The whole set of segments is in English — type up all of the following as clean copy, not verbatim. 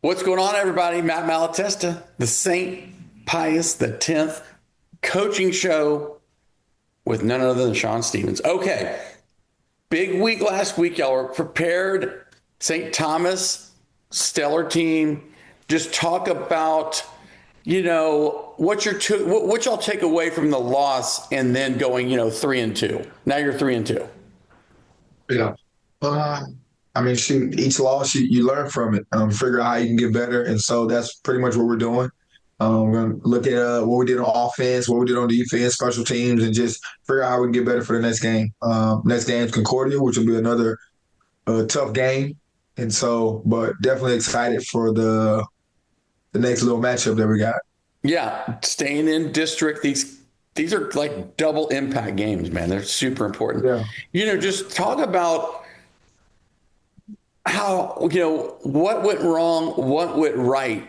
What's going on, everybody? Matt Malatesta, the St. Pius the 10th coaching show with none other than Shaun Stevens. Okay, big week last week. Y'all were prepared. St. Thomas, stellar team. Just talk about, what y'all take away from the loss and then going, 3-2. Now you're 3-2. Yeah. Uh, shoot, each loss you learn from it, figure out how you can get better, and so that's pretty much what we're doing. We're gonna look at what we did on offense, what we did on defense, special teams, and just figure out how we can get better for the next game. Next game's Concordia, which will be another tough game, and so, but definitely excited for the next little matchup that we got. Yeah, staying in district. These are like double impact games, man. They're super important. Yeah. Just talk about how, what went wrong, what went right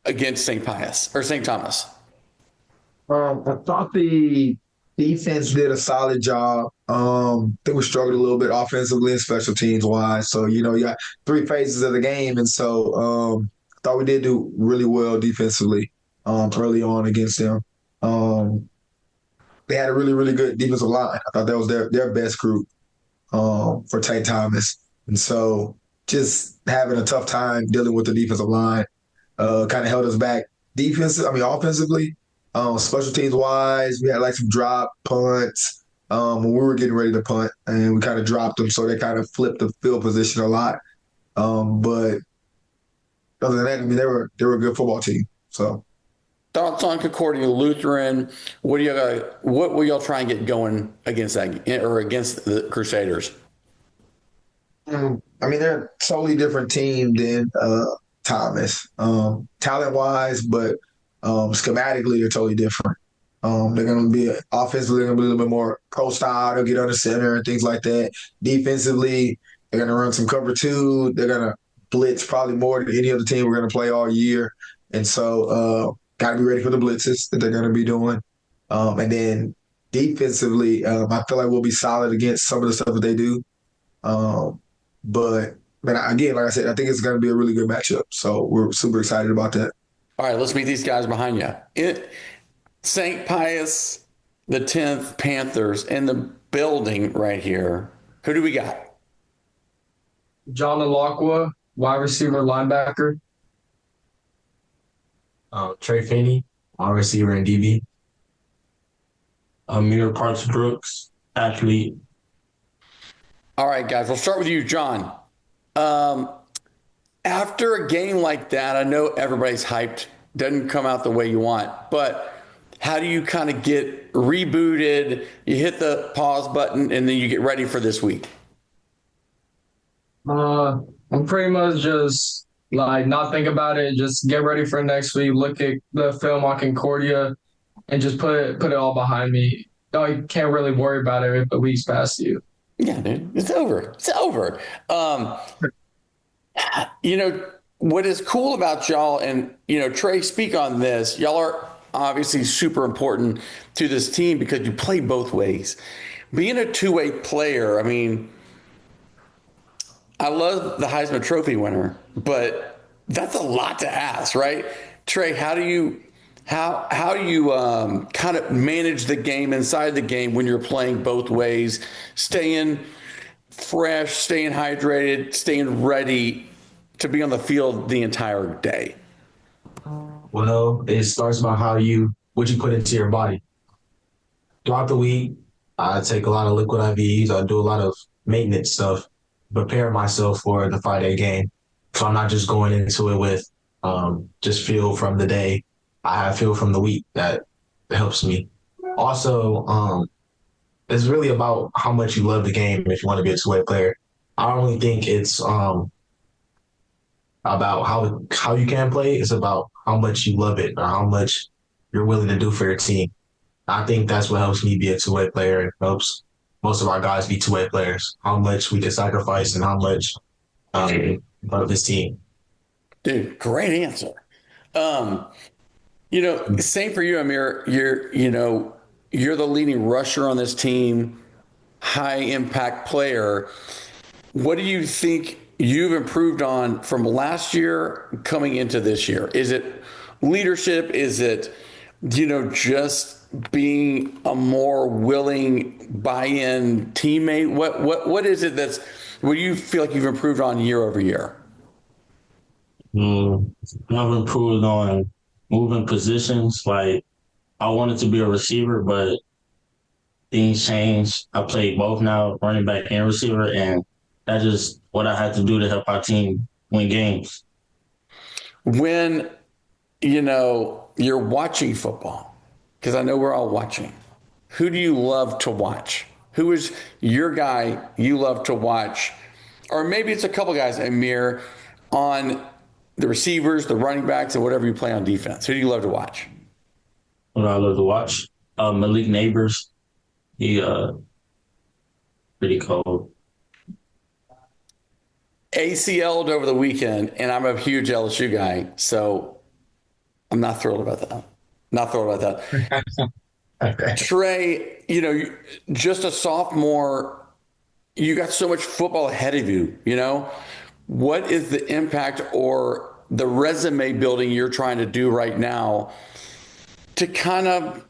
against St. Pius or St. Thomas. I thought the defense did a solid job. I think we struggled a little bit offensively and special teams wise. So, you got three phases of the game. And so I thought we did do really well defensively early on against them. Um, they had a really, really good defensive line. I thought that was their best group for St. Thomas. And so just having a tough time dealing with the defensive line kind of held us back offensively. Special teams wise, we had like some drop punts when we were getting ready to punt, and we kind of dropped them, so they kind of flipped the field position a lot. But other than that, they were a good football team. So Thoughts on Concordia Lutheran? What will y'all try and get going against that or against the Crusaders? they're a totally different team than Thomas, talent wise, but schematically they're totally different. They're going to be offensively, they're going to be a little bit more pro style. They'll get under center and things like that. Defensively, they're going to run some cover two. They're going to blitz probably more than any other team we're going to play all year. And so, got to be ready for the blitzes that they're going to be doing. And then defensively, I feel like we'll be solid against some of the stuff that they do. Um, but again, like I said, I think it's going to be a really good matchup. So we're super excited about that. All right, let's meet these guys behind you. St. Pius the 10th Panthers in the building right here. Who do we got? John Alakwa, wide receiver, linebacker. Trey Finney, wide receiver and DB. Amir Parks Brooks, athlete. All right, guys, we'll start with you, John. After a game like that, I know everybody's hyped. Doesn't come out the way you want, but how do you kind of get rebooted? You hit the pause button and then you get ready for this week. I'm pretty much just like not think about it. Just get ready for next week. Look at the film on Concordia, and just put it all behind me. No, you can't really worry about it if the week's past you. Yeah, dude, it's over. It's over. What is cool about y'all, and Trey, speak on this. Y'all are obviously super important to this team because you play both ways. Being a two-way player, I love the Heisman Trophy winner, but that's a lot to ask, right? Trey, how do you kind of manage the game inside the game when you're playing both ways, staying fresh, staying hydrated, staying ready to be on the field the entire day? Well, it starts about what you put into your body. Throughout the week, I take a lot of liquid IVs. I do a lot of maintenance stuff, prepare myself for the Friday game. So I'm not just going into it with just feel from the day. I have feel from the week that helps me. Also, it's really about how much you love the game if you want to be a two-way player. I don't really think it's about how you can play. It's about how much you love it or how much you're willing to do for your team. I think that's what helps me be a two-way player and helps most of our guys be two-way players. How much we can sacrifice and how much of this team. Dude, great answer. Same for you, Amir. You're the leading rusher on this team, high impact player. What do you think you've improved on from last year coming into this year? Is it leadership? Is it, just being a more willing buy-in teammate? What is it what do you feel like you've improved on year over year? Mm, I've improved on moving positions. Like I wanted to be a receiver, but things changed. I play both now, running back and receiver, and that's just what I had to do to help our team win games. When, you're watching football, because I know we're all watching, who do you love to watch? Who is your guy you love to watch? Or maybe it's a couple guys, Amir, on the receivers, the running backs, and whatever you play on defense. Who do you love to watch? What I love to watch, Malik Neighbors. He pretty cold. ACL'd over the weekend, and I'm a huge LSU guy, so I'm not thrilled about that. Not thrilled about that. Okay. Trey, just a sophomore, you got so much football ahead of you. What is the impact or the resume building you're trying to do right now to kind of,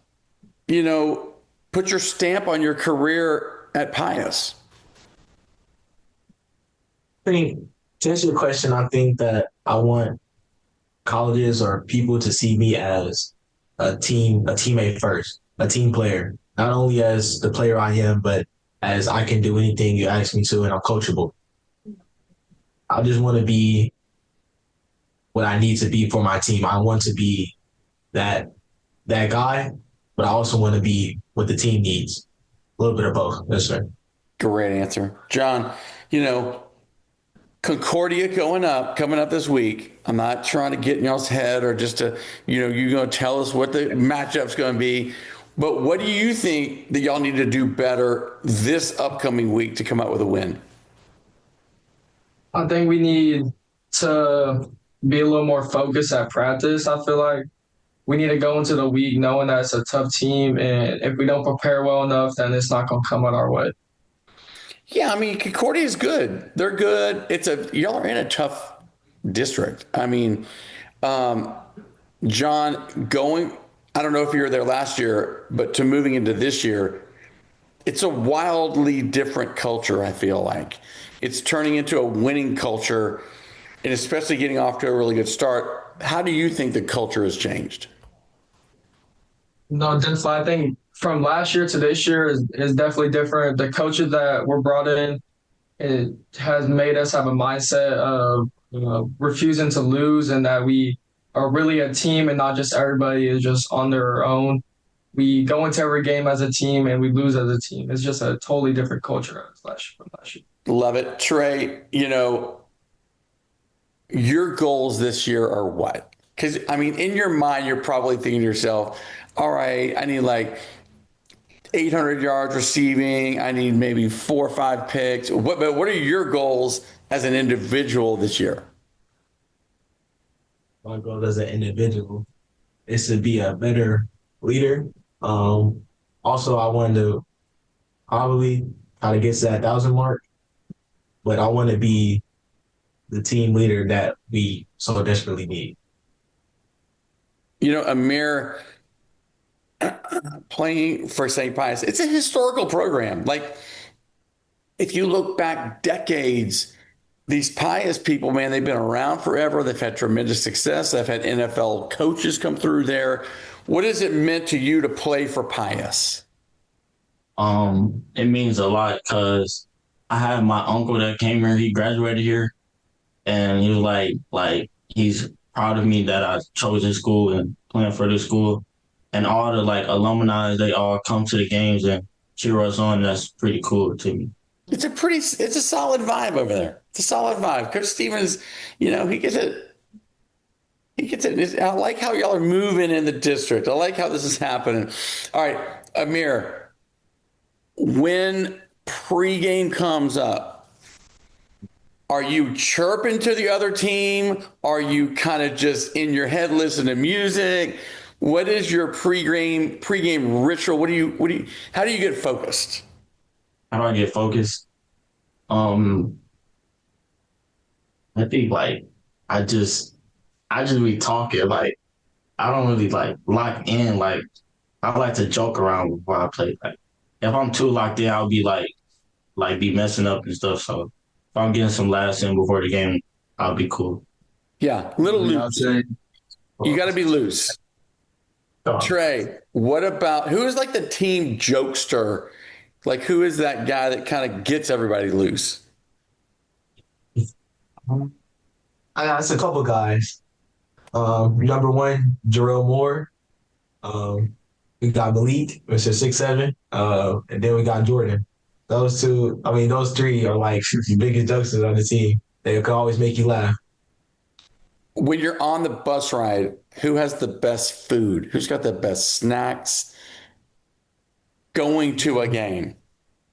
put your stamp on your career at Pius? I think to answer your question, I think that I want colleges or people to see me as a teammate first, a team player, not only as the player I am, but as I can do anything you ask me to and I'm coachable. I just want to be what I need to be for my team. I want to be that guy, but I also want to be what the team needs. A little bit of both. Yes, sir. Great answer. John, Concordia coming up this week. I'm not trying to get in y'all's head or just to, you're going to tell us what the matchup's going to be. But what do you think that y'all need to do better this upcoming week to come out with a win? I think we need to be a little more focused at practice. I feel like we need to go into the week knowing that it's a tough team, and if we don't prepare well enough, then it's not going to come out our way. Yeah, I mean, Concordia is good. They're good. Y'all are in a tough district. I mean, John, I don't know if you were there last year, but to moving into this year, it's a wildly different culture, I feel like. It's turning into a winning culture, and especially getting off to a really good start. How do you think the culture has changed? No, definitely. I think from last year to this year is definitely different. The coaches that were brought in, it has made us have a mindset of refusing to lose, and that we are really a team and not just everybody is just on their own. We go into every game as a team and we lose as a team. It's just a totally different culture from last year. Love it. Trey, your goals this year are what? Because, I mean, in your mind, you're probably thinking to yourself, all right, I need like 800 yards receiving. I need maybe 4 or 5 picks. But what are your goals as an individual this year? My goal as an individual is to be a better leader. Also, I wanted to probably try to get to that 1,000 mark, but I want to be the team leader that we so desperately need. Amir, playing for St. Pius, it's a historical program. Like, if you look back decades, these Pius people, man, they've been around forever. They've had tremendous success. They've had NFL coaches come through there. What has it meant to you to play for Pius? It means a lot because I had my uncle that came here. He graduated here, and he was he's proud of me that I chose this school and playing for this school. And all the alumni, they all come to the games and cheer us on. That's pretty cool to me. It's a solid vibe over there. It's a solid vibe. Coach Stevens, he gets it. He gets it. I like how y'all are moving in the district. I like how this is happening. All right, Amir, when pregame comes up, are you chirping to the other team? Are you kind of just in your head listening to music? What is your pregame ritual? How do you get focused? How do I get focused? I think like I just I just be talking like I don't really like lock in. Like I like to joke around before I play. Like if I'm too locked in, I'll be like be messing up and stuff. So if I'm getting some laughs in before the game, I'll be cool. Yeah, little Yeah, I'd loose. say You got to be loose. Oh, Trey, what about who is like the team jokester? Like who is that guy that kind of gets everybody loose? I got it's a couple guys. Number one, Jarrell Moore. Um, we got Malik, which is 6'7". And then we got Jordan. Those two, I mean, those three are like the biggest jokesters on the team. They can always make you laugh. When you're on the bus ride, who has the best food? Who's got the best snacks going to a game?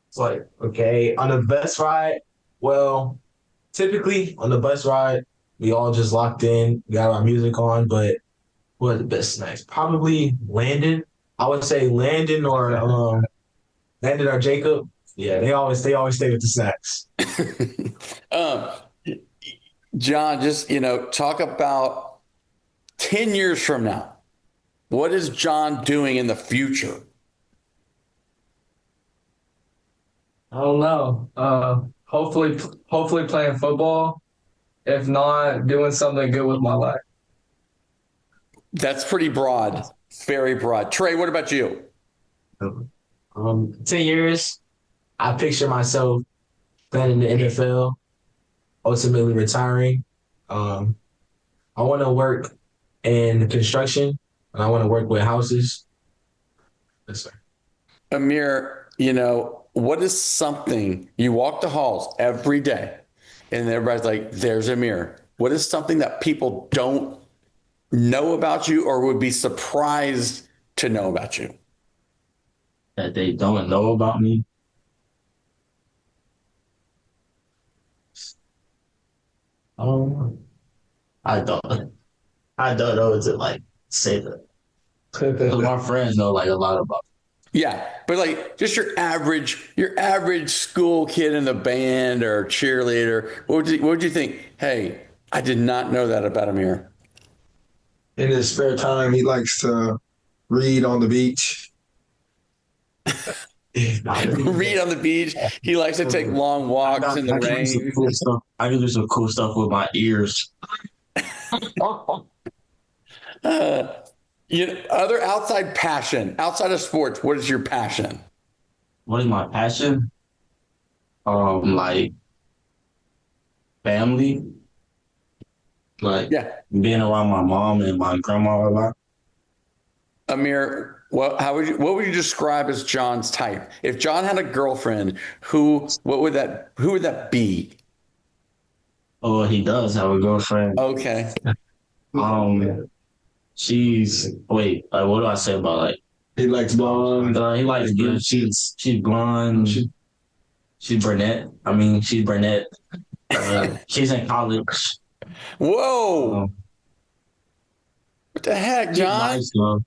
It's like, okay, on the bus ride, well, typically on the bus ride, we all just locked in, we got our music on, but what are the best snacks? Probably Landon. I would say Landon or Jacob. Yeah, they always stay with the snacks. um, John, just talk about 10 years from now. What is John doing in the future? I don't know. Hopefully playing football. If not, doing something good with my life. That's pretty broad, very broad. Trey, what about you? 10 years, I picture myself playing in the NFL, ultimately retiring. Um, I want to work in construction and I want to work with houses. Yes, sir. Amir, what is something you walk the halls every day and everybody's like, there's Amir. What is something that people don't know about you or would be surprised to know about you? That they don't know about me. Um, I don't. I don't know what to like say that. 'Cause my friends know like a lot about. Yeah, but like just your average school kid in the band or cheerleader, what would you think? Hey, I did not know that about Amir. in his spare time, he likes to read on the beach. Read on the beach. He likes to take long walks in the I can do some rain. cool stuff. I can do some cool stuff with my ears. Uh, other outside passion, outside of sports, what is your passion? What is my passion? Like family, like Yeah, being around my mom and my grandma a lot. Amir, what would you describe as John's type? If John had a girlfriend, who would that be? Oh, he does have a girlfriend. Okay. Um, she's wait, like what do I say about like He likes blonde. he likes good. She's blonde. She's brunette. I mean, she's brunette. She's in college. Whoa. Um, What the heck, she's John? nice though.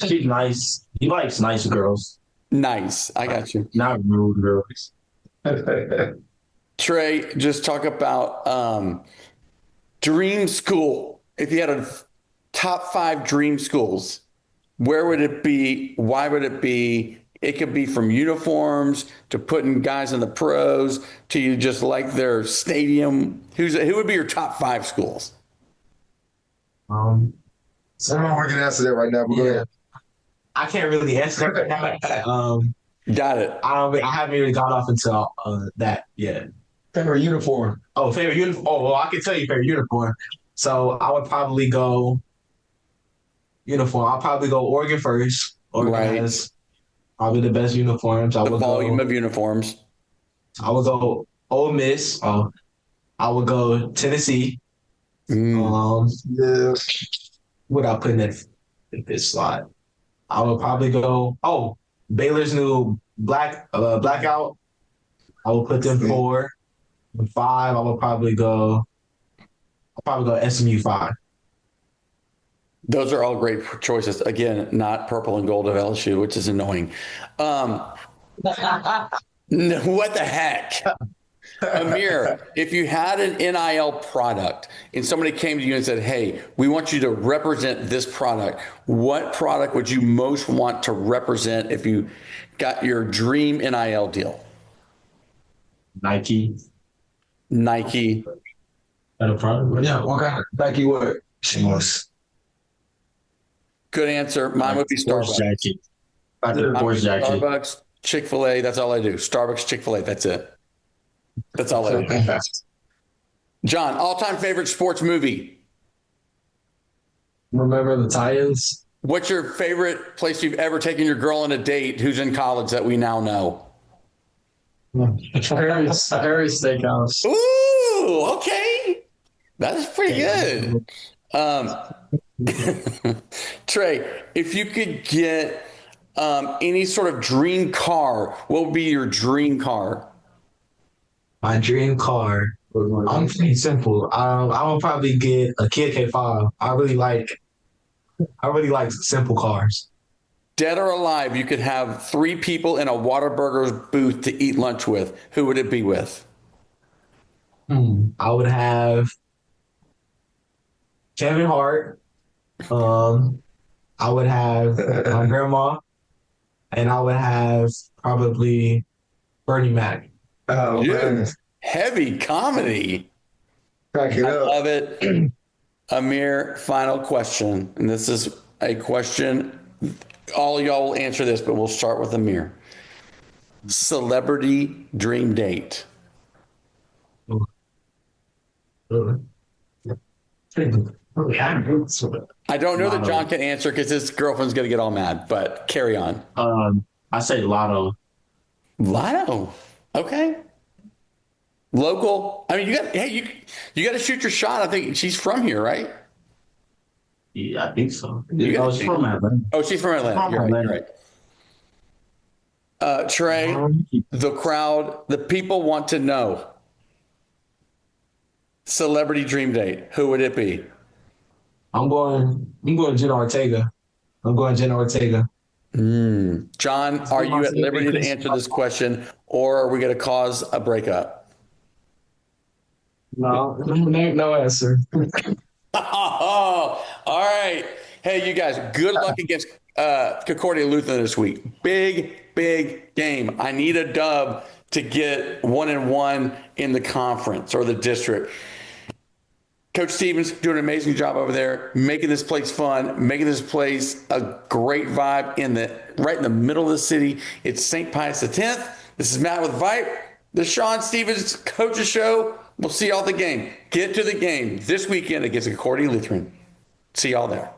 She's nice. He likes nice girls, Nice. I got you. not rude girls. Trey, just talk about dream school. If you had a top five dream schools, where would it be? Why would it be? It could be from uniforms to putting guys in the pros to you just like their stadium. Who would be your top five schools? Um, I don't know if I can answer that right now, but go yeah, ahead. I can't really answer that right now. Got it. I haven't really got off into that yet. Favorite uniform. Oh, favorite uniform. Oh, well, I can tell you favorite uniform. So I would probably go uniform. I'll probably go Oregon first. Oregon Right. has probably the best uniforms. The volume of uniforms. I would go Ole Miss. I would go Tennessee. Mm. Yeah. What I put in this slot? I would probably go. Oh, Baylor's new blackout. I will put them 4. And 5, I would probably go. I'll probably go SMU 5. Those are all great choices. Again, not purple and gold of LSU, which is annoying. No, what the heck? Amir, if you had an NIL product and somebody came to you and said, hey, we want you to represent this product, what product would you most want to represent if you got your dream NIL deal? Nike. Nike. Got a product? Yeah, what kind of Nike what? Shameless. Good answer. Mine would be Sports Starbucks. jacket. Like a sports jacket. Starbucks, Chick-fil-A, that's all I do. Starbucks, Chick-fil-A, that's it. That's all I do. John, all-time favorite sports movie? Remember the Titans? What's your favorite place you've ever taken your girl on a date who's in college that we now know? Harry's Steakhouse. Ooh, okay. That's pretty good. Trey, if you could get any sort of dream car, what would be your dream car? My dream car. I'm pretty simple. I would probably get a Kia K5. I really like simple cars. Dead or alive, you could have 3 people in a Whataburger's booth to eat lunch with. Who would it be with? I would have Kevin Hart. I would have my grandma, and I would have probably Bernie Mac. Oh, man. Heavy comedy. Crack it I up. love it. Amir, final question. And this is a question. All of y'all will answer this, but we'll start with Amir. Celebrity dream date. I don't know that John can answer because his girlfriend's going to get all mad, but carry on. I say Lotto. Lotto. Okay. Local. I mean, you got to shoot your shot. I think she's from here, right? Yeah, I think so. You got She's from Atlanta. Oh, she's from Atlanta. You're right. You're right. Trey, the crowd, the people want to know. Celebrity dream date. Who would it be? I'm going Jenna Ortega. John, are you at liberty to answer this question, or are we going to cause a breakup? No answer. Oh, all right. Hey, you guys, good luck against Concordia Lutheran this week. Big game. I need a dub to get 1-1 in the conference or the district. Coach Stevens doing an amazing job over there, making this place fun, making this place a great vibe right in the middle of the city. It's St. Pius X. This is Matt with VYPE, the Shaun Stevens Coaches Show. We'll see y'all at the game. Get to the game this weekend against Concordia Lutheran. See y'all there.